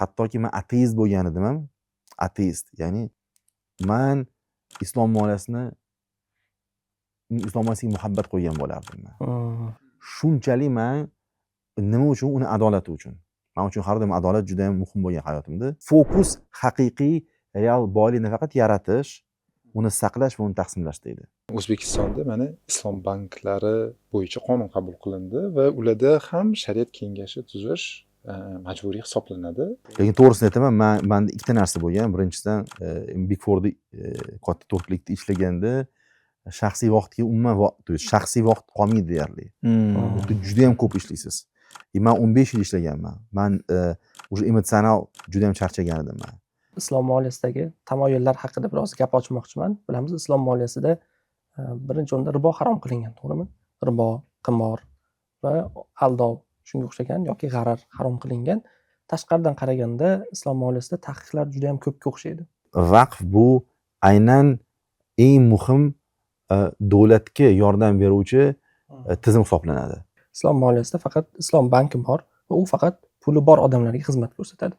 Hattoki men ateist bo'lgan edim ham. Ateist, ya'ni men islom moliyasiga muhabbat qo'ygan bo'lardim men. Shunchalik men nima uchun? Uni adolati uchun. Men uchun har doim adolat juda ham muhim bo'lgan hayotimda. Fokus haqiqiy real boylikni faqat yaratish, uni saqlash va uni taqsimlashda edi. O'zbekistonda mana islom banklari bo'yicha qonun qabul qilindi va ularda ham shariat kengashi tuzish majburiy hisoblanadi. Lekin to'g'risini aytaman, menda ikkita narsa bo'lgan. Birinchidan Big Four'da katta to'rtlikda ishlaganda shaxsiy vaqtga umuman shaxsiy vaqt qolmaydi deyarli. Juda ham ko'p ishlaysiz. Men 15 yil ishlaganman. Men o'sha emotsional juda ham charchagan edim men. Islom moliyasidagi tamoyillar haqida biroz gap ochmoqchiman. Bilamiz, islom moliyasida birinchi o'rinda ribo harom qilingan, to'g'rimi? Ribo, qimor va aldov, shunga o'xshagan yoki g'arar harom qilingan. Tashqaridan qaraganda islom moliyasida taqiqlar juda ham ko'pga o'xshaydi. Vaqf bu aynan eng muhim davlatga yordam beruvchi tizim hisoblanadi. Islom moliyasida faqat islom banki bor va u faqat puli bor odamlarga xizmat ko'rsatadi.